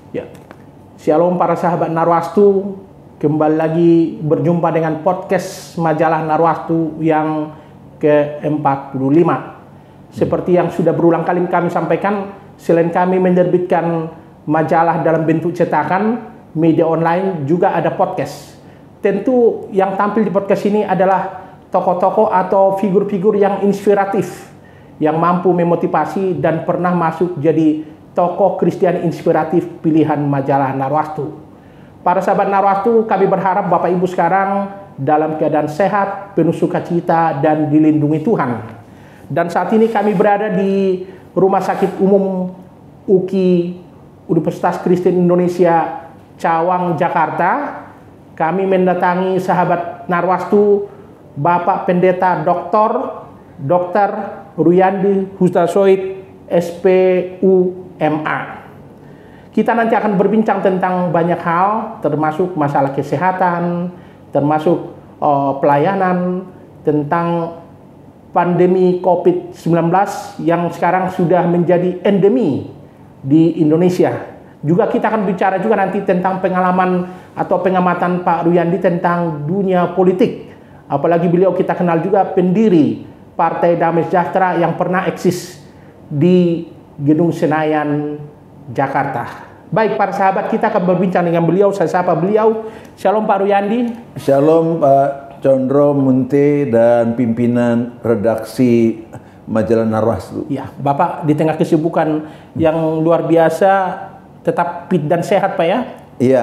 Ya, Shalom para sahabat Narwastu, kembali lagi berjumpa dengan podcast majalah Narwastu yang ke-45. Seperti yang sudah berulang kali kami sampaikan, selain kami menerbitkan majalah dalam bentuk cetakan, media online, juga ada podcast. Tentu yang tampil di podcast ini adalah tokoh-tokoh atau figur-figur yang inspiratif, yang mampu memotivasi dan pernah masuk jadi tokoh Kristen inspiratif pilihan majalah Narwastu. Para sahabat Narwastu, kami berharap Bapak Ibu sekarang dalam keadaan sehat, penuh sukacita, dan dilindungi Tuhan. Dan saat ini kami berada di Rumah Sakit Umum UKI Universitas Kristen Indonesia Cawang, Jakarta. Kami mendatangi sahabat Narwastu, Bapak Pendeta Dr. Ruyandi Hustasoid, SPUMA. Kita nanti akan berbincang tentang banyak hal, termasuk masalah kesehatan, termasuk pelayanan, tentang pandemi COVID-19 yang sekarang sudah menjadi endemi di Indonesia. Juga kita akan bicara juga nanti tentang pengalaman atau pengamatan Pak Ruyandi tentang dunia politik. Apalagi beliau kita kenal juga pendiri Partai Damai Sejahtera yang pernah eksis di Gedung Senayan, Jakarta. Baik para sahabat, kita akan berbincang dengan beliau. Saya sapa beliau. Shalom Pak Ruyandi. Shalom Pak Condro Munte dan pimpinan redaksi majalah Narwastu. Ya, Bapak di tengah kesibukan yang luar biasa tetap fit dan sehat Pak ya? Iya,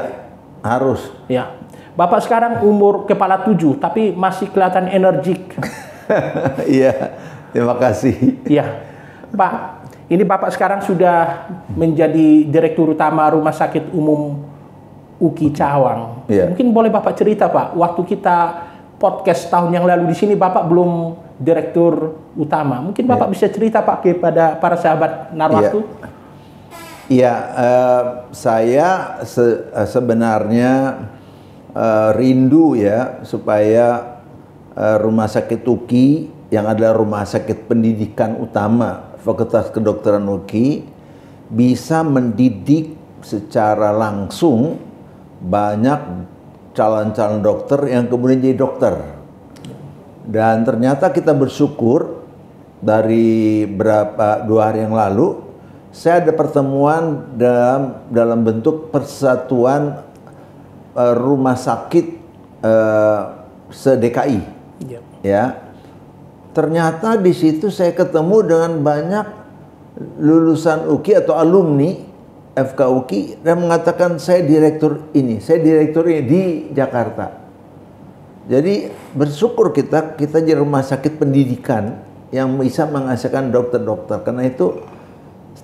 harus. Ya. Bapak sekarang umur kepala 7 tapi masih kelihatan energik. Iya, terima kasih. Iya. Pak, ini Bapak sekarang sudah menjadi Direktur Utama Rumah Sakit Umum UKI Cawang. Ya. Mungkin boleh Bapak cerita Pak, waktu kita podcast tahun yang lalu di sini Bapak belum Direktur Utama. Mungkin Bapak bisa cerita Pak kepada para sahabat Narwastu. Iya, saya sebenarnya rindu ya supaya Rumah Sakit UKI yang adalah rumah sakit pendidikan utama Fakultas Kedokteran UKI bisa mendidik secara langsung banyak calon-calon dokter yang kemudian jadi dokter. Dan ternyata kita bersyukur dari 2 hari yang lalu saya ada pertemuan dalam bentuk persatuan rumah sakit se-DKI. Ya. Ternyata di situ saya ketemu dengan banyak lulusan UKI atau alumni FK UKI dan mengatakan saya direktur ini di Jakarta. Jadi bersyukur kita di rumah sakit pendidikan yang bisa menghasilkan dokter-dokter. Karena itu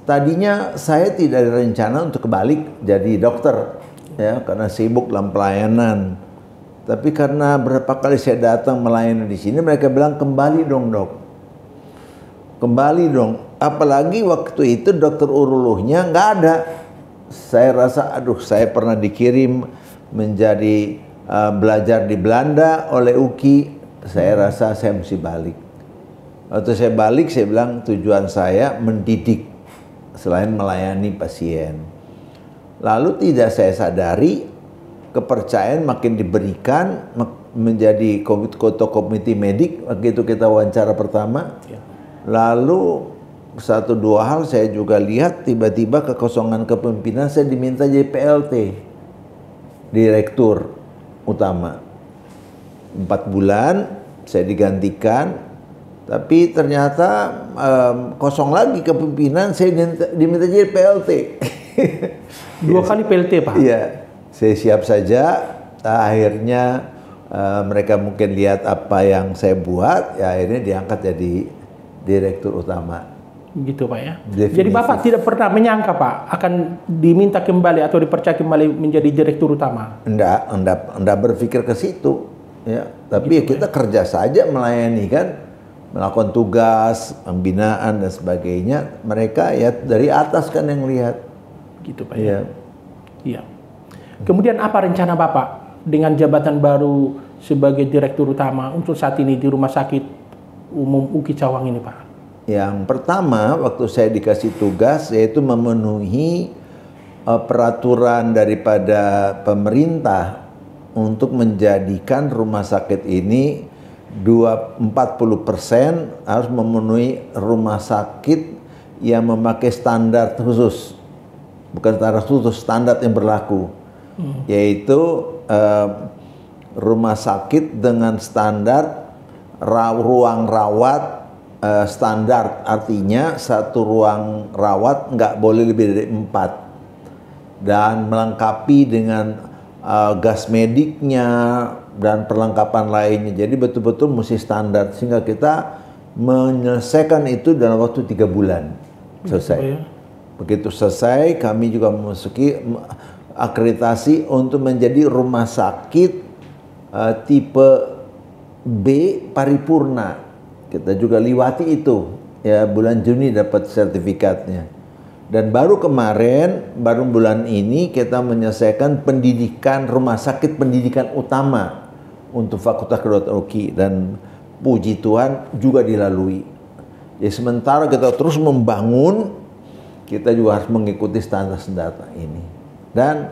tadinya saya tidak ada rencana untuk kebalik jadi dokter ya, karena sibuk dalam pelayanan. Tapi karena berapa kali saya datang melayani di sini, mereka bilang kembali dong dok, kembali dong. Apalagi waktu itu dokter urologinya nggak ada. Saya rasa, aduh, saya pernah dikirim menjadi belajar di Belanda oleh UKI. Saya rasa saya mesti balik. Waktu saya balik, saya bilang tujuan saya mendidik selain melayani pasien. Lalu tidak saya sadari, kepercayaan makin diberikan menjadi ketua komite medik. Begitu kita wawancara pertama, lalu 1-2 hal saya juga lihat tiba-tiba kekosongan kepemimpinan, saya diminta jadi PLT Direktur Utama. 4 bulan saya digantikan, tapi ternyata kosong lagi kepemimpinan, saya diminta jadi PLT. 2 kali PLT Pak? Iya. Saya siap saja, akhirnya mereka mungkin lihat apa yang saya buat, ya akhirnya diangkat jadi Direktur Utama. Gitu Pak ya? Definitif. Jadi Bapak tidak pernah menyangka Pak akan diminta kembali atau dipercaya kembali menjadi Direktur Utama? Enggak berpikir ke situ. Ya. Tapi gitu, kita kerja saja melayani kan, melakukan tugas, pembinaan dan sebagainya. Mereka ya dari atas kan yang lihat. Gitu Pak ya? Iya. Kemudian apa rencana Bapak dengan jabatan baru sebagai Direktur Utama untuk saat ini di Rumah Sakit Umum UKI Cawang ini Pak? Yang pertama, waktu saya dikasih tugas yaitu memenuhi peraturan daripada pemerintah untuk menjadikan rumah sakit ini 40% harus memenuhi rumah sakit yang memakai standar khusus, bukan standar khusus, standar yang berlaku, yaitu rumah sakit dengan standar ruang rawat standar, artinya satu ruang rawat nggak boleh lebih dari 4 dan melengkapi dengan gas mediknya dan perlengkapan lainnya. Jadi betul-betul mesti standar, sehingga kita menyelesaikan itu dalam waktu 3 bulan selesai. Begitu selesai, kami juga memasuki akreditasi untuk menjadi rumah sakit tipe B paripurna. Kita juga liwati itu, ya, bulan Juni dapat sertifikatnya. Dan baru kemarin, baru bulan ini kita menyelesaikan pendidikan rumah sakit pendidikan utama untuk Fakultas Kedokteran UKI, dan puji Tuhan juga dilalui. Jadi sementara kita terus membangun, kita juga harus mengikuti standar-standar ini. Dan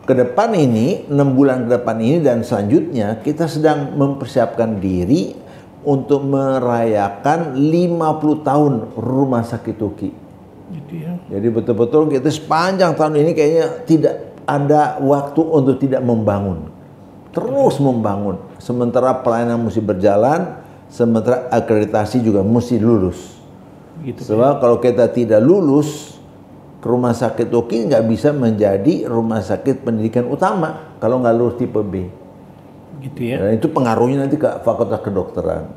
ke depan ini, 6 bulan ke depan ini dan selanjutnya, kita sedang mempersiapkan diri untuk merayakan 50 tahun Rumah Sakit UKI. Gitu ya. Jadi betul-betul kita sepanjang tahun ini kayaknya tidak ada waktu untuk tidak membangun. Terus membangun. Sementara pelayanan mesti berjalan, sementara akreditasi juga mesti lulus. Gitu, sebab kalau kita tidak lulus, Rumah Sakit UKI nggak bisa menjadi rumah sakit pendidikan utama kalau nggak lulus tipe B. Gitu ya. Dan itu pengaruhnya nanti ke Fakultas Kedokteran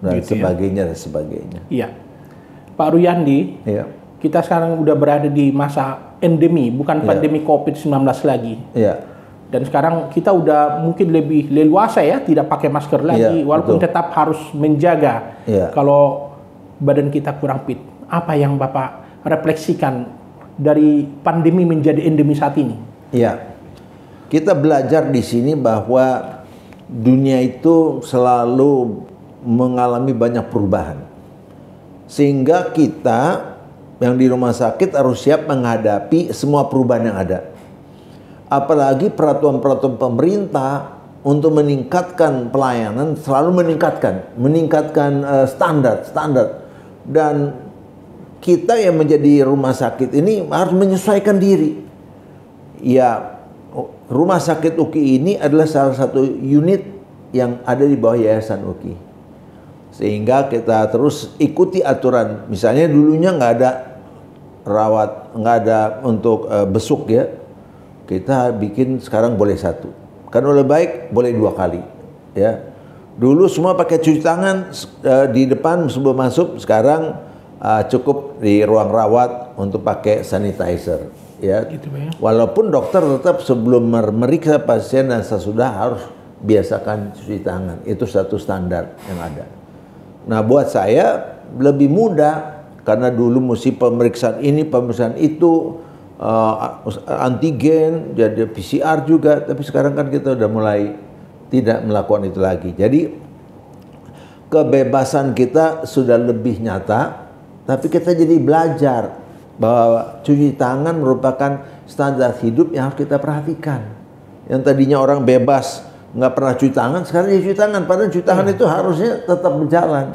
dan gitu sebagainya, ya. Dan sebagainya. Iya. Pak Ruyandi, ya. Kita sekarang udah berada di masa endemi, bukan pandemi COVID-19 lagi. Ya. Dan sekarang kita udah mungkin lebih leluasa ya, tidak pakai masker lagi, walaupun betul. Tetap harus menjaga kalau badan kita kurang fit. Apa yang Bapak refleksikan dari pandemi menjadi endemi saat ini? Iya, kita belajar di sini bahwa dunia itu selalu mengalami banyak perubahan. Sehingga kita yang di rumah sakit harus siap menghadapi semua perubahan yang ada. Apalagi peraturan-peraturan pemerintah untuk meningkatkan pelayanan, selalu meningkatkan standar. Dan kita yang menjadi rumah sakit ini harus menyesuaikan diri. Ya, Rumah Sakit UKI ini adalah salah satu unit yang ada di bawah Yayasan UKI. Sehingga kita terus ikuti aturan. Misalnya dulunya nggak ada rawat, nggak ada untuk besuk ya. Kita bikin sekarang boleh 1. Kan lebih baik boleh 2 kali. Ya. Dulu semua pakai cuci tangan di depan sebelum masuk. Sekarang cukup di ruang rawat untuk pakai sanitizer. Ya. Gitu, ya. Walaupun dokter tetap sebelum memeriksa pasien dan sesudah harus biasakan cuci tangan. Itu satu standar yang ada. Nah, buat saya lebih mudah karena dulu mesti pemeriksaan ini, pemeriksaan itu, antigen, jadi PCR juga. Tapi sekarang kan kita udah mulai tidak melakukan itu lagi. Jadi kebebasan kita sudah lebih nyata, tapi kita jadi belajar bahwa cuci tangan merupakan standar hidup yang harus kita perhatikan. Yang tadinya orang bebas nggak pernah cuci tangan, sekarang dia cuci tangan. Padahal cuci tangan itu harusnya tetap berjalan.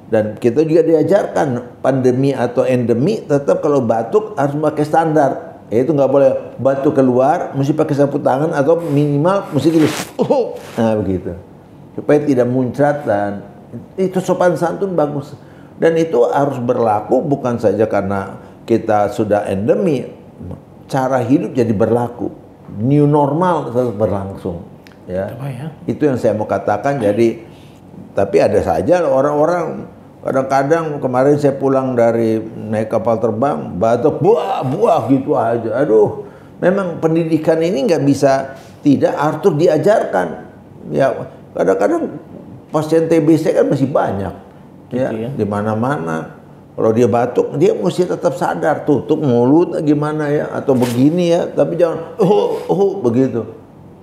Dan kita juga diajarkan pandemi atau endemi tetap kalau batuk harus pakai standar. Yaitu nggak boleh batuk keluar, mesti pakai sapu tangan atau minimal mesti gini. Nah begitu. Supaya tidak muncrat, dan itu sopan santun bagus. Dan itu harus berlaku bukan saja karena kita sudah endemi, cara hidup jadi berlaku. New normal tetap berlangsung. Ya. Itu yang saya mau katakan. Jadi, tapi ada saja orang-orang kadang-kadang, kemarin saya pulang dari naik kapal terbang, batuk buah gitu aja. Aduh, memang pendidikan ini nggak bisa tidak harus diajarkan. Ya, kadang-kadang pasien TBC kan masih banyak, ya, di mana-mana. Kalau dia batuk, dia mesti tetap sadar, tutup mulut gimana ya, atau begini ya, tapi jangan begitu.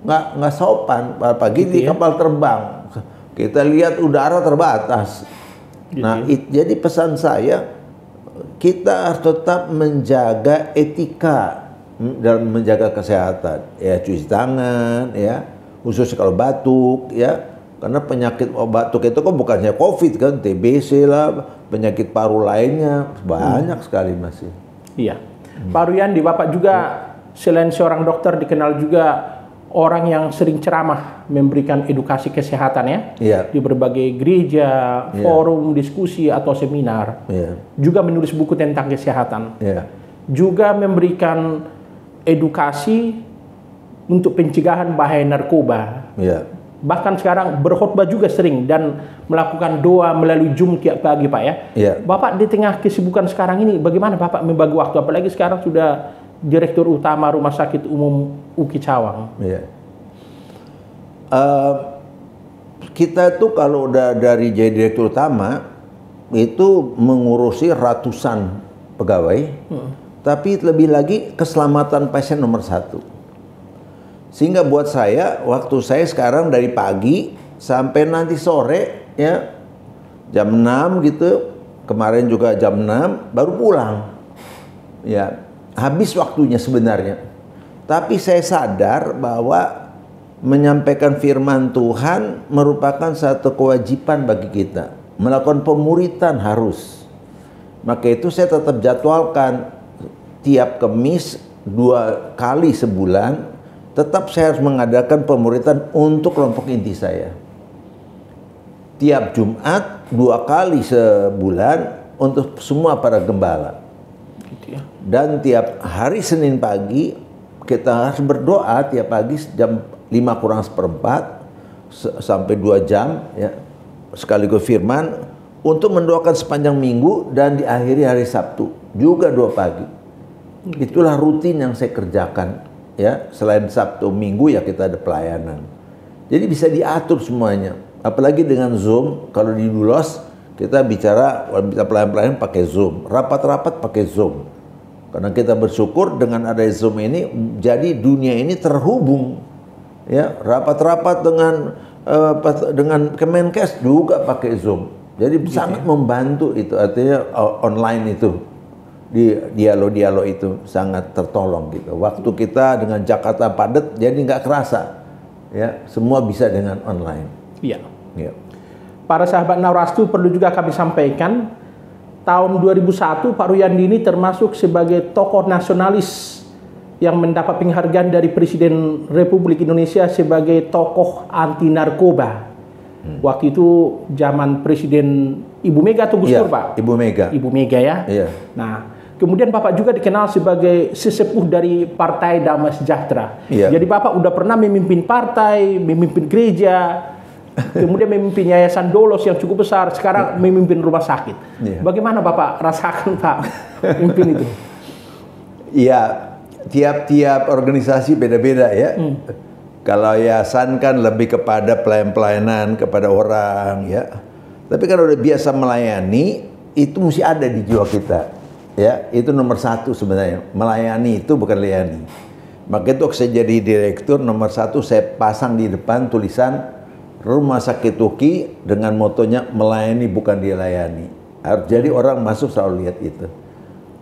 Nggak sopan. Pagi di kapal terbang kita lihat udara terbatas. Nah, jadi pesan saya, kita harus tetap menjaga etika dalam menjaga kesehatan. Ya cuci tangan, ya khususnya kalau batuk, ya karena penyakit batuk itu kan bukannya COVID kan, TBC lah, penyakit paru lainnya banyak sekali masih. Iya. Pak Ruyandi, Bapak juga selain seorang dokter dikenal juga orang yang sering ceramah memberikan edukasi kesehatan ya, di berbagai gereja, forum, diskusi atau seminar. Juga menulis buku tentang kesehatan. Juga memberikan edukasi untuk pencegahan bahaya narkoba. Bahkan sekarang berkhotbah juga sering dan melakukan doa melalui Zoom tiap pagi, Pak ya. Bapak di tengah kesibukan sekarang ini, bagaimana Bapak membagi waktu? Apalagi sekarang sudah Direktur Utama Rumah Sakit Umum UKI Cawang. Kita tuh kalau udah dari jadi Direktur Utama itu mengurusi ratusan pegawai, tapi lebih lagi keselamatan pasien nomor 1. Sehingga buat saya, waktu saya sekarang dari pagi sampai nanti sore, ya jam 6 gitu, kemarin juga jam 6, baru pulang. Ya, habis waktunya sebenarnya. Tapi saya sadar bahwa menyampaikan firman Tuhan merupakan satu kewajiban bagi kita. Melakukan pemuritan harus. Maka itu saya tetap jadwalkan tiap Kamis 2 kali sebulan. Tetap saya harus mengadakan pemuritan untuk kelompok inti saya. Tiap Jumat 2 kali sebulan untuk semua para gembala. Dan tiap hari Senin pagi kita harus berdoa tiap pagi jam 5:45 sampai 2 jam ya. Sekaligus firman untuk mendoakan sepanjang minggu dan diakhiri hari Sabtu juga 2 pagi. Itulah rutin yang saya kerjakan. Ya, selain Sabtu Minggu ya kita ada pelayanan. Jadi bisa diatur semuanya. Apalagi dengan Zoom, kalau di Dulos kita bicara pelayan-pelayan pakai Zoom, rapat-rapat pakai Zoom. Karena kita bersyukur dengan ada Zoom ini, jadi dunia ini terhubung. Ya, rapat-rapat dengan Kemenkes juga pakai Zoom. Jadi sangat membantu itu, artinya online itu. Di dialog-dialog itu sangat tertolong gitu. Waktu kita dengan Jakarta padat jadi nggak kerasa, ya semua bisa dengan online. Iya. Para sahabat Narwastu, perlu juga kami sampaikan, tahun 2001 Pak Ruyandi ini termasuk sebagai tokoh nasionalis yang mendapat penghargaan dari Presiden Republik Indonesia sebagai tokoh anti narkoba. Waktu itu zaman Presiden Ibu Mega atau Gus Dur, Pak? Ibu Mega. Ibu Mega ya. Nah, kemudian Bapak juga dikenal sebagai sesepuh dari Partai Damai Sejahtera. Jadi Bapak udah pernah memimpin partai, memimpin gereja, kemudian memimpin yayasan Dolos yang cukup besar, sekarang memimpin rumah sakit. Bagaimana Bapak rasakan Pak memimpin itu? Iya, tiap-tiap organisasi beda-beda ya. Kalau yayasan kan lebih kepada pelayanan kepada orang ya. Tapi kalau udah biasa melayani, itu mesti ada di jiwa kita. Ya, itu nomor 1 sebenarnya. Melayani itu bukan layani. Maka itu saya jadi direktur, nomor 1 saya pasang di depan tulisan Rumah Sakit UKI dengan motonya melayani bukan dilayani. Jadi orang masuk selalu lihat itu.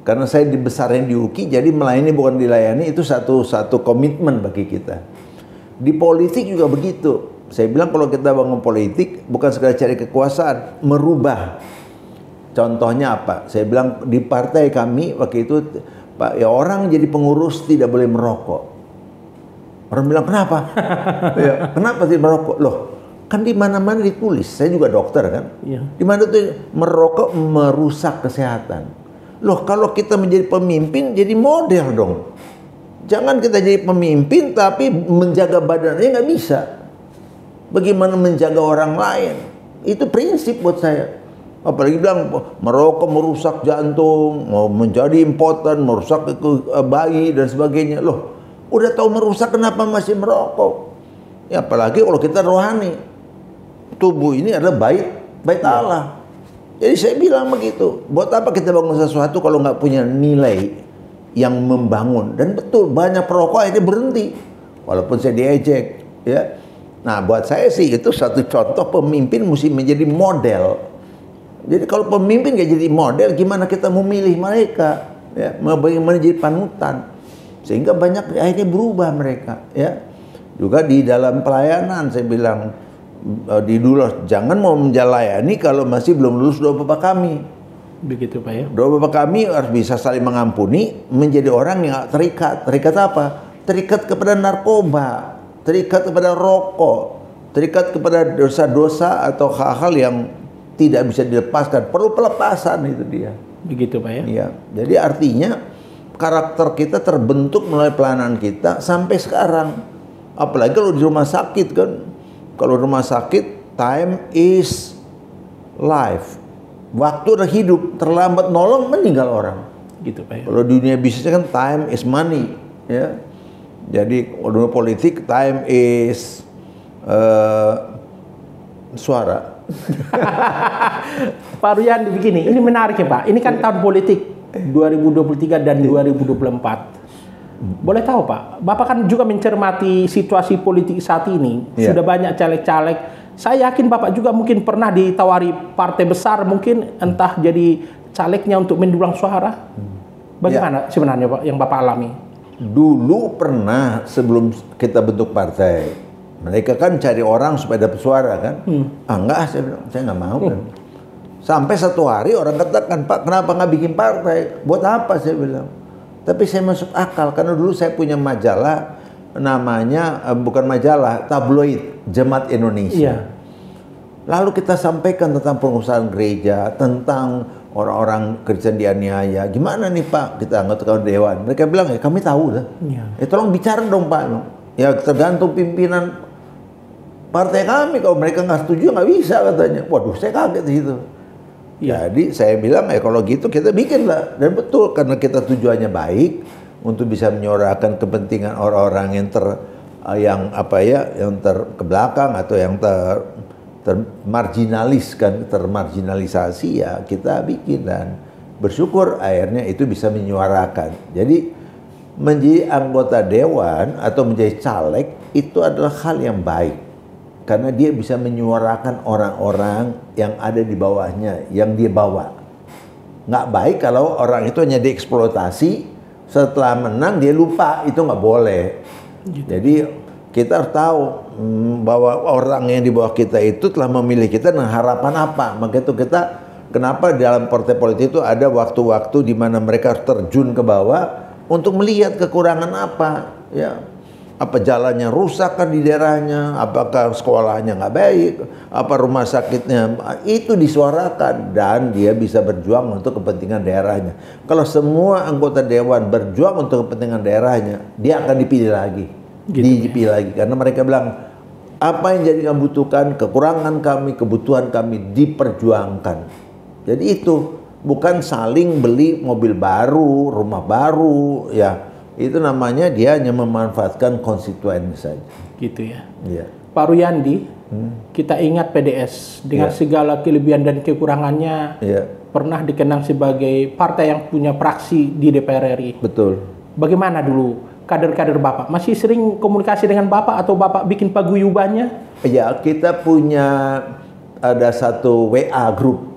Karena saya dibesarin di UKI, jadi melayani bukan dilayani itu satu komitmen bagi kita. Di politik juga begitu. Saya bilang kalau kita bangun politik bukan sekedar cari kekuasaan, merubah. Contohnya apa? Saya bilang di partai kami waktu itu, Pak, ya orang jadi pengurus tidak boleh merokok. Orang bilang kenapa? Ya, kenapa tidak merokok? Loh, kan di mana-mana ditulis. Saya juga dokter kan. Di mana tuh merokok merusak kesehatan. Loh, kalau kita menjadi pemimpin jadi model dong. Jangan kita jadi pemimpin tapi menjaga badannya nggak bisa. Bagaimana menjaga orang lain? Itu prinsip buat saya. Apalagi bilang merokok merusak jantung, mau menjadi impoten, merusak bayi dan sebagainya. Loh, udah tahu merusak kenapa masih merokok? Ya apalagi kalau kita rohani. Tubuh ini adalah bait Allah. Jadi saya bilang begitu. Buat apa kita bangun sesuatu kalau nggak punya nilai yang membangun? Dan betul banyak perokok akhirnya berhenti, walaupun saya diejek. Ya, nah buat saya sih itu satu contoh pemimpin mesti menjadi model. Jadi kalau pemimpin gak jadi model, gimana kita memilih mereka? Ya, bagaimana jadi panutan? Sehingga banyak akhirnya berubah mereka, ya. Juga di dalam pelayanan saya bilang di dulu jangan mau menjalayani kalau masih belum lulus doa Bapa kami. Begitu Pak ya. Doa Bapa kami harus bisa saling mengampuni, menjadi orang yang terikat. Terikat apa? Terikat kepada narkoba, terikat kepada rokok, terikat kepada dosa-dosa atau hal-hal yang tidak bisa dilepaskan. Perlu pelepasan, itu dia. Begitu Pak ya. Iya. Jadi artinya karakter kita terbentuk melalui pelayanan kita sampai sekarang. Apalagi kalau di rumah sakit kan. Kalau rumah sakit, time is life. Waktu adalah hidup. Terlambat nolong, meninggal orang. Gitu Pak ya. Kalau di dunia bisnisnya kan time is money, ya. Jadi kalau dunia politik time is suara. Pak Ruyandi begini, ini menarik ya Pak. Ini kan tahun politik 2023 dan 2024. Boleh tahu Pak, Bapak kan juga mencermati situasi politik saat ini. Iya. Sudah banyak caleg-caleg. Saya yakin Bapak juga mungkin pernah ditawari partai besar, mungkin entah jadi calegnya untuk mendulang suara. Bagaimana sebenarnya Pak yang Bapak alami? Dulu pernah sebelum kita bentuk partai, mereka kan cari orang supaya dapat suara kan. Enggak, saya bilang, saya nggak mau kan. Sampai satu hari orang katakan, Pak kenapa nggak bikin partai? Buat apa, saya bilang. Tapi saya masuk akal, karena dulu saya punya majalah, namanya, bukan majalah, tabloid, Jemaat Indonesia. Iya. Lalu kita sampaikan tentang pengusahaan gereja, tentang orang-orang Kristen dianiaya. Gimana nih Pak, kita anggota dewan. Mereka bilang, ya kami tahu dah. Iya. Tolong bicara dong Pak. Ya tergantung pimpinan partai kami, kalau mereka nggak setuju nggak bisa katanya. Waduh, saya kaget di situ. Iya. Jadi saya bilang kalau gitu kita bikin lah. Dan betul, karena kita tujuannya baik untuk bisa menyuarakan kepentingan orang-orang yang yang terkebelakang atau yang termarginalisasi, ya kita bikin. Dan bersyukur akhirnya itu bisa menyuarakan. Jadi menjadi anggota dewan atau menjadi caleg itu adalah hal yang baik. Karena dia bisa menyuarakan orang-orang yang ada di bawahnya, yang dia bawa. Nggak baik kalau orang itu hanya dieksploitasi, setelah menang dia lupa, itu nggak boleh. Jadi kita harus tahu bahwa orang yang di bawah kita itu telah memilih kita dengan harapan apa. Maka itu kita, kenapa dalam partai politik itu ada waktu-waktu di mana mereka harus terjun ke bawah untuk melihat kekurangan apa, ya. Apa jalannya rusak kan di daerahnya, apakah sekolahnya nggak baik, apa rumah sakitnya, itu disuarakan dan dia bisa berjuang untuk kepentingan daerahnya. Kalau semua anggota dewan berjuang untuk kepentingan daerahnya, dia akan dipilih lagi, dipilih lagi, karena mereka bilang apa yang jadi kami butuhkan, kekurangan kami, kebutuhan kami diperjuangkan. Jadi itu bukan saling beli mobil baru, rumah baru, ya. Itu namanya dia hanya memanfaatkan konstituen saja. Gitu ya. Iya. Pak Ruyandi, kita ingat PDS dengan segala kelebihan dan kekurangannya, pernah dikenang sebagai partai yang punya praksi di DPR RI. Betul. Bagaimana dulu kader-kader Bapak? Masih sering komunikasi dengan Bapak atau Bapak bikin paguyubannya? Ya, kita punya ada satu WA group.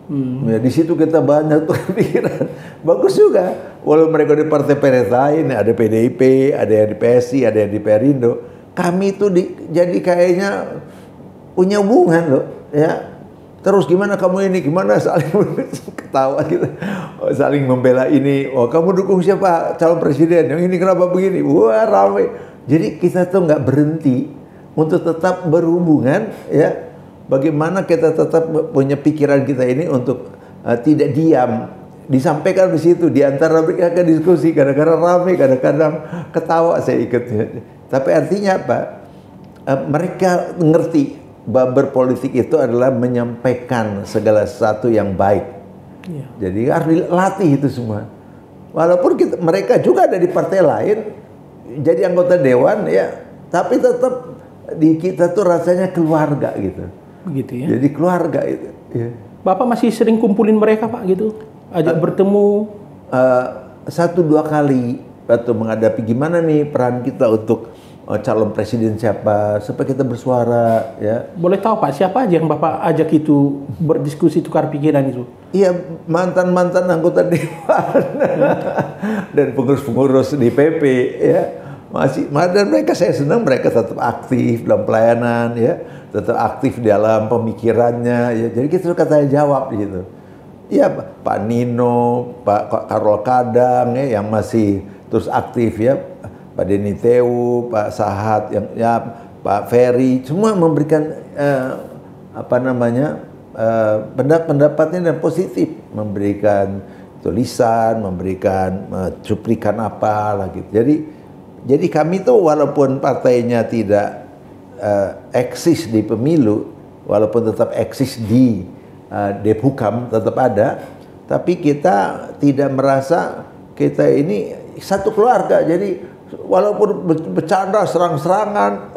Ya, di situ kita banyak tuh pikiran. Bagus juga. Walau mereka di partai lain, ada PDIP, ada yang di PSI, ada yang di Perindo. Kami itu jadi kayaknya punya hubungan loh, ya. Terus gimana kamu ini, gimana saling ketawa gitu, saling membela ini. Oh kamu dukung siapa calon presiden, yang ini kenapa begini? Wah ramai. Jadi kita tuh nggak berhenti untuk tetap berhubungan, ya. Bagaimana kita tetap punya pikiran kita ini untuk tidak diam. Disampaikan di situ, di antara mereka akan diskusi, kadang-kadang ramai, kadang-kadang ketawa saya ikut. Tapi artinya apa? Mereka ngerti bahwa berpolitik itu adalah menyampaikan segala sesuatu yang baik. Ya. Jadi harus dilatih itu semua. Walaupun mereka juga ada di partai lain, jadi anggota dewan, ya, tapi tetap di kita tuh rasanya keluarga gitu. Begitu ya. Jadi keluarga itu. Ya. Bapak masih sering kumpulin mereka Pak gitu? Ajak bertemu? 1-2 kali waktu menghadapi gimana nih peran kita untuk calon presiden siapa, supaya kita bersuara, ya. Boleh tahu Pak, siapa aja yang Bapak ajak itu berdiskusi tukar pikiran itu? Iya, mantan-mantan anggota dewan dan pengurus-pengurus di PP ya. Dan mereka, saya senang mereka tetap aktif dalam pelayanan ya, tetap aktif dalam pemikirannya ya. Jadi kita suka tanya jawab gitu. Ya, Pak Nino, Pak Karol Kadang ya, yang masih terus aktif ya, Pak Denny Teu, Pak Sahat, yang ya, Pak Ferry, semua memberikan pendapatnya dan positif, memberikan tulisan, memberikan cuplikan apa lah gitu. Jadi kami tuh walaupun partainya tidak eksis di pemilu, walaupun tetap eksis di Dephukam tetap ada, tapi kita tidak merasa kita ini satu keluarga. Jadi walaupun bercanda serang-serangan,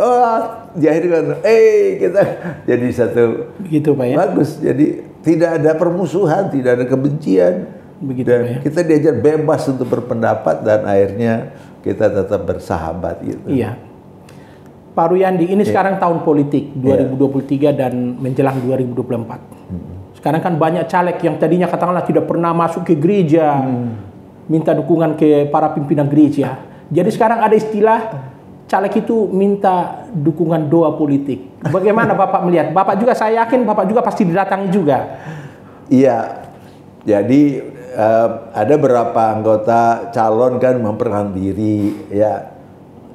diakhirkan, kita jadi satu. Begitu Pak ya. Bagus. Jadi tidak ada permusuhan, tidak ada kebencian. Begitu dan Pak ya. kita diajar bebas untuk berpendapat dan akhirnya kita tetap bersahabat gitu. Iya. Pak Ruyandi, ini sekarang tahun politik 2023 dan menjelang 2024. Sekarang kan banyak caleg yang tadinya katakanlah tidak pernah masuk ke gereja, minta dukungan ke para pimpinan gereja. Jadi sekarang ada istilah caleg itu minta dukungan doa politik. Bagaimana Bapak melihat? Bapak juga, saya yakin Bapak juga pasti didatangi juga. Iya. Jadi ada beberapa anggota calon kan memperkenalkan diri ya,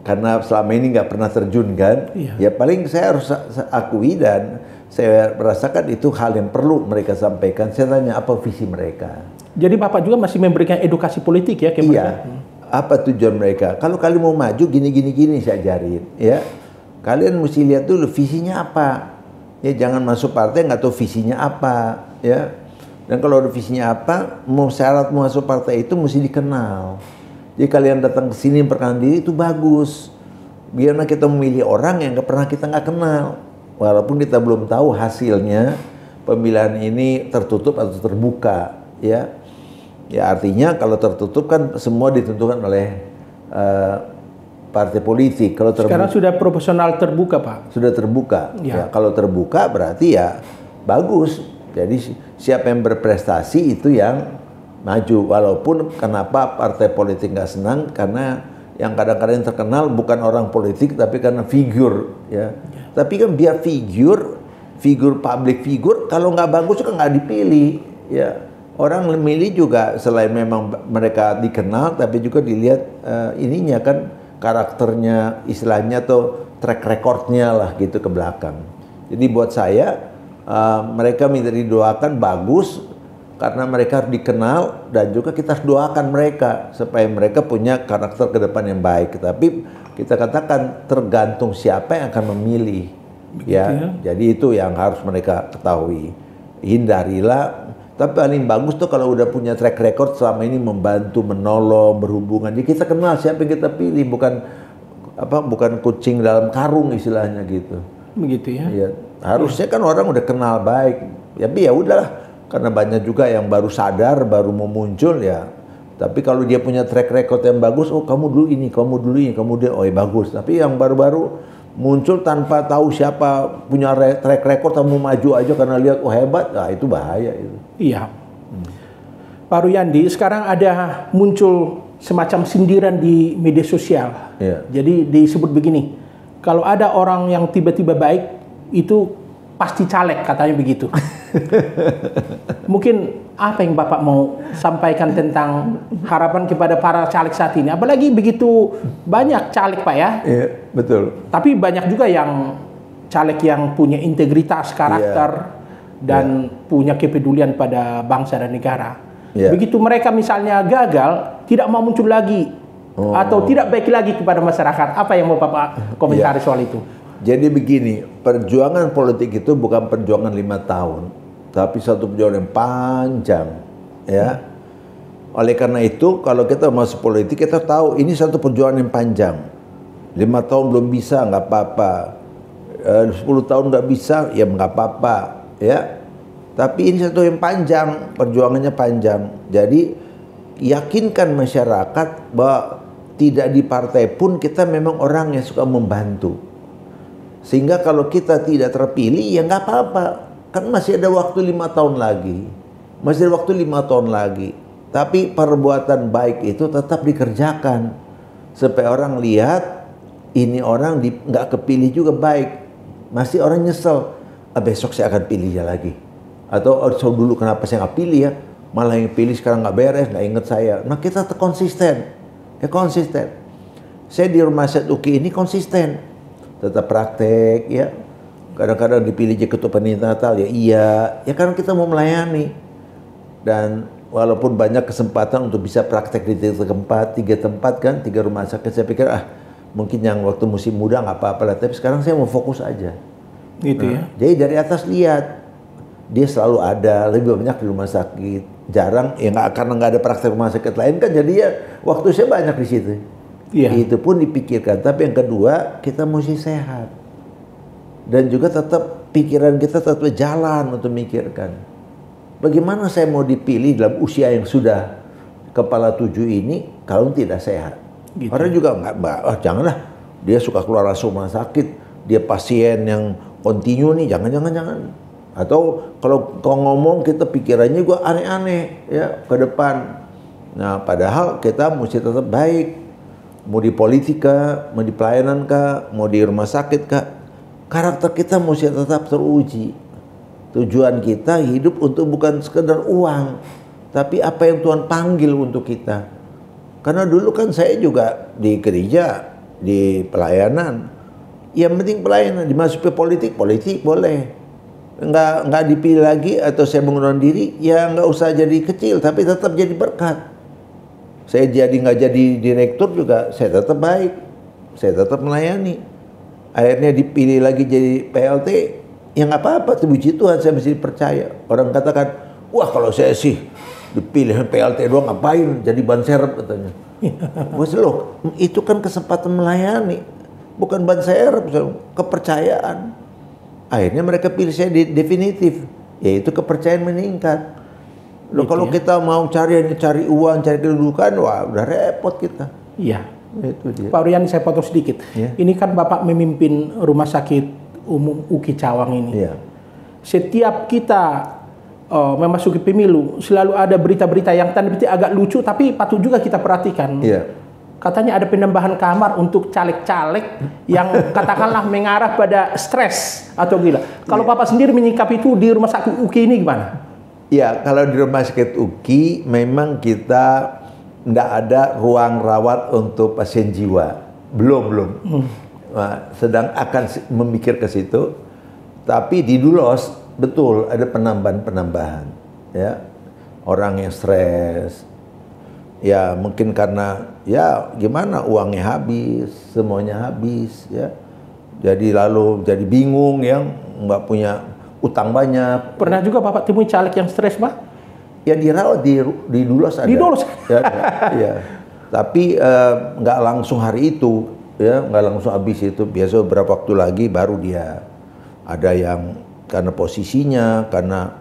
karena selama ini nggak pernah terjun kan. Iya. Ya paling saya harus akui dan saya merasakan itu hal yang perlu mereka sampaikan. Saya tanya apa visi mereka. Jadi Bapak juga masih memberikan edukasi politik ya ke mereka? Iya. Apa tujuan mereka? Kalau kalian mau maju gini saya ajarin ya. Kalian mesti lihat dulu visinya apa. Ya jangan masuk partai nggak tahu visinya apa ya. Dan kalau ada visinya apa, syarat masuk partai itu mesti dikenal. Jadi kalian datang ke sini perkenalkan diri itu bagus. Biarlah kita memilih orang yang kita nggak kenal. Walaupun kita belum tahu hasilnya pemilihan ini tertutup atau terbuka ya. Ya artinya kalau tertutup kan semua ditentukan oleh partai politik. Kalau sekarang sudah proporsional terbuka Pak? Sudah terbuka. Ya. Ya, kalau terbuka berarti ya bagus. Jadi siapa yang berprestasi itu yang maju. Walaupun kenapa partai politik nggak senang, karena yang kadang-kadang terkenal bukan orang politik tapi karena figur ya. Tapi kan biar figur public figure, kalau nggak bagus kan nggak dipilih ya. Orang memilih juga selain memang mereka dikenal, tapi juga dilihat ininya kan, karakternya, istilahnya atau track recordnya lah gitu ke belakang. Jadi buat saya mereka minta didoakan bagus karena mereka harus dikenal, dan juga kita harus doakan mereka supaya mereka punya karakter ke depan yang baik. Tapi kita katakan tergantung siapa yang akan memilih. Ya. Jadi itu yang harus mereka ketahui. Hindarilah. Tapi paling bagus tuh kalau udah punya track record selama ini membantu, menolong, berhubungan. Jadi kita kenal siapa yang kita pilih, bukan kucing dalam karung istilahnya gitu. Begitu ya. Ya, harusnya kan orang udah kenal baik. Tapi ya udahlah, karena banyak juga yang baru sadar, baru mau muncul ya. Tapi kalau dia punya track record yang bagus, oh kamu dulu ini, kamu dulu ini, kamu dia, oh ya bagus. Tapi yang baru-baru muncul tanpa tahu siapa, punya track record, kamu maju aja karena lihat oh hebat, nah itu bahaya itu. Iya. Pak Ruyandi, sekarang ada muncul semacam sindiran di media sosial. Iya. Jadi disebut begini, kalau ada orang yang tiba-tiba baik, itu pasti caleg, katanya begitu. Mungkin apa yang Bapak mau sampaikan tentang harapan kepada para caleg saat ini? Apalagi begitu banyak caleg Pak ya? Iya, betul. Tapi banyak juga yang caleg yang punya integritas karakter dan punya kepedulian pada bangsa dan negara. Begitu mereka misalnya gagal, tidak mau muncul lagi atau tidak baik lagi kepada masyarakat. Apa yang mau Bapak komentari soal itu? Jadi begini, perjuangan politik itu bukan perjuangan 5 tahun, tapi satu perjuangan yang panjang, ya. Oleh karena itu, kalau kita masuk politik, kita tahu ini satu perjuangan yang panjang. 5 tahun belum bisa, nggak apa-apa. 10 tahun nggak bisa, ya nggak apa-apa, ya. Tapi ini satu yang panjang, perjuangannya panjang. Jadi yakinkan masyarakat bahwa tidak di partai pun kita memang orang yang suka membantu. Sehingga kalau kita tidak terpilih ya nggak apa-apa, kan masih ada waktu 5 tahun lagi. masih ada waktu 5 tahun lagi. Tapi perbuatan baik itu tetap dikerjakan supaya orang lihat ini orang nggak kepilih juga baik. Masih orang nyesel, besok saya akan pilih dia lagi. Atau dulu kenapa saya nggak pilih ya? Malah yang pilih sekarang nggak beres, nggak inget saya. Nah kita konsisten, konsisten. Saya di Rumah Sakit UKI ini konsisten, tetap praktek ya. Kadang-kadang dipilih jadi ketua panitia Natal ya iya, ya karena kita mau melayani. Dan walaupun banyak kesempatan untuk bisa praktek di 3 tempat kan, 3 rumah sakit, saya pikir mungkin yang waktu musim muda nggak apa-apa lah, tapi sekarang saya mau fokus aja. Gitu ya. Jadi dari atas lihat, dia selalu ada, lebih banyak di rumah sakit. Jarang, ya karena nggak ada praktek rumah sakit lain kan, jadi ya waktu saya banyak di situ. Iya. Itu pun dipikirkan. Tapi yang kedua, kita mesti sehat. Dan juga tetap pikiran kita tetap jalan untuk memikirkan. Bagaimana saya mau dipilih dalam usia yang sudah kepala 7 ini kalau tidak sehat. Gitu. Orang juga janganlah. Dia suka keluar masuk rumah sakit. Dia pasien yang kontinu nih, jangan. Atau kalau ngomong kita pikirannya juga aneh-aneh ya ke depan. Nah padahal kita mesti tetap baik. Mau di politik kah, mau di pelayanan kah, mau di rumah sakit kah, karakter kita mesti tetap teruji. Tujuan kita hidup untuk bukan sekedar uang, tapi apa yang Tuhan panggil untuk kita. Karena dulu kan saya juga di gereja, di pelayanan, yang penting pelayanan. Dimasuki politik boleh. Nggak dipilih lagi atau saya mengundurkan diri, ya nggak usah jadi kecil, tapi tetap jadi berkat. Saya nggak jadi direktur juga, saya tetap baik, saya tetap melayani. Akhirnya dipilih lagi jadi PLT, ya nggak apa-apa, puji Tuhan saya mesti percaya. Orang katakan, wah kalau saya sih dipilih PLT doang ngapain, jadi ban serep katanya. Bos loh, itu kan kesempatan melayani, bukan ban serep, kepercayaan. Akhirnya mereka pilih saya definitif, yaitu kepercayaan meningkat. Loh, kalau kita mau cari uang, cari kedudukan, wah udah repot kita. Iya. Itu dia. Pak Rian, saya potong sedikit. Ya. Ini kan Bapak memimpin Rumah Sakit Umum UKI Cawang ini. Ya. Setiap kita memasuki pemilu, selalu ada berita-berita yang tanda petik agak lucu, tapi patut juga kita perhatikan. Ya. Katanya ada penambahan kamar untuk caleg-caleg yang katakanlah mengarah pada stres atau gila. Kalau Bapak sendiri menyikapi itu di Rumah Sakit UKI ini gimana? Ya, kalau di Rumah Sakit UKI memang kita tidak ada ruang rawat untuk pasien jiwa. Belum. Nah, sedang akan memikir ke situ. Tapi di Dulos betul ada penambahan. Ya, orang yang stres. Ya, mungkin karena ya gimana uangnya habis, semuanya habis. Ya, jadi bingung yang nggak punya utang banyak. Pernah juga Bapak temui caleg yang stres, Pak? Ya dirawat di Dulos ada. Di Dulos? Ya. Tapi nggak langsung hari itu, ya nggak langsung habis itu. Biasa beberapa waktu lagi baru dia ada yang karena posisinya, karena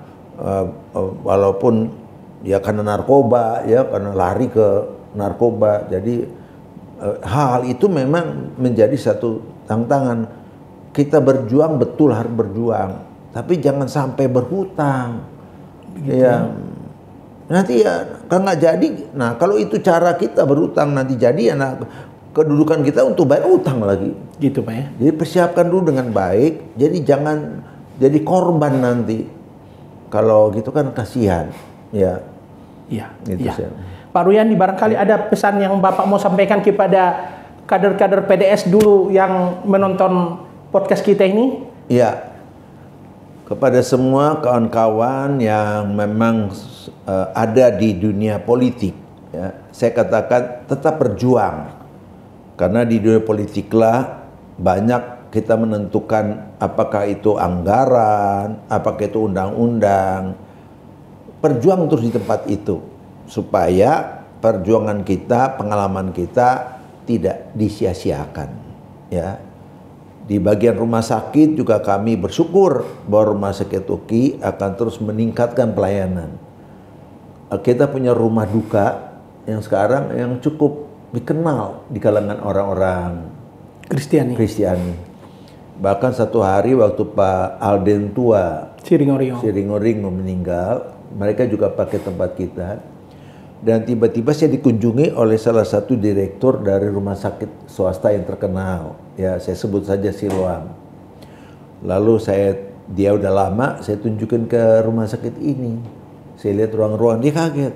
walaupun ya karena narkoba, ya karena lari ke narkoba. Jadi hal itu memang menjadi satu tantangan. Kita berjuang betul harus berjuang. Tapi jangan sampai berhutang. Begitu. Ya. Nanti ya kalau nggak jadi, nah kalau itu cara kita berhutang nanti jadi ya kedudukan kita untuk bayar utang lagi. Gitu Pak ya. Jadi persiapkan dulu dengan baik. Jadi jangan jadi korban nanti. Kalau gitu kan kasihan. Ya. Iya. Gitu iya. Pak Ruyandi, barangkali ada pesan yang Bapak mau sampaikan kepada kader-kader PDS dulu yang menonton podcast kita ini? Iya. Kepada semua kawan-kawan yang memang ada di dunia politik, ya, saya katakan tetap berjuang. Karena di dunia politiklah banyak kita menentukan apakah itu anggaran, apakah itu undang-undang. Berjuang terus di tempat itu supaya perjuangan kita, pengalaman kita tidak disia-siakan, ya. Di bagian rumah sakit juga kami bersyukur bahwa Rumah Sakit UKI akan terus meningkatkan pelayanan. Kita punya rumah duka yang sekarang yang cukup dikenal di kalangan orang-orang Kristiani. Bahkan satu hari waktu Pak Alden tua Siringoring meninggal, mereka juga pakai tempat kita. Dan tiba-tiba saya dikunjungi oleh salah satu direktur dari rumah sakit swasta yang terkenal. Ya, saya sebut saja Siloam. Lalu dia udah lama, saya tunjukin ke rumah sakit ini. Saya lihat ruang-ruang, dia kaget.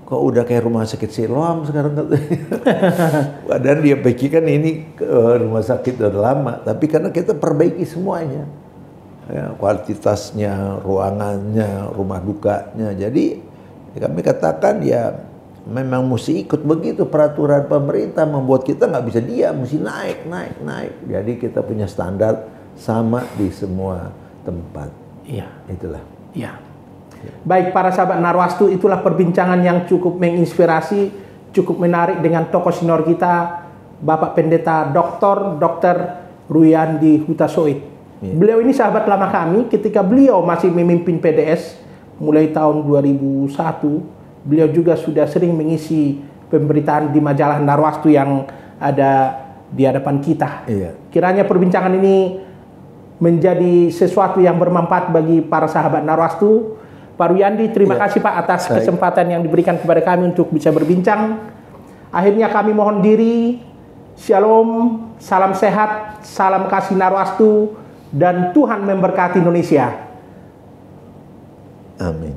Kok udah kayak rumah sakit Siloam sekarang? Padahal dia pikirkan ini rumah sakit udah lama, tapi karena kita perbaiki semuanya, ya, kualitasnya, ruangannya, rumah dukanya. Jadi kami katakan ya memang mesti ikut begitu peraturan pemerintah, membuat kita nggak bisa diam, mesti naik. Jadi kita punya standar sama di semua tempat. Iya. Itulah. Iya. Baik para sahabat Narwastu, itulah perbincangan yang cukup menginspirasi, cukup menarik dengan tokoh senior kita, Bapak Pendeta Dr. Ruyandi Hutasoit. Beliau ini sahabat lama kami ketika beliau masih memimpin PDS mulai tahun 2001. Beliau juga sudah sering mengisi pemberitaan di majalah Narwastu yang ada di hadapan kita. Kiranya perbincangan ini menjadi sesuatu yang bermanfaat bagi para sahabat Narwastu. Pak Ruyandi, terima kasih Pak atas kesempatan yang diberikan kepada kami untuk bisa berbincang. Akhirnya kami mohon diri. Shalom, salam sehat, salam kasih Narwastu, dan Tuhan memberkati Indonesia. Amin.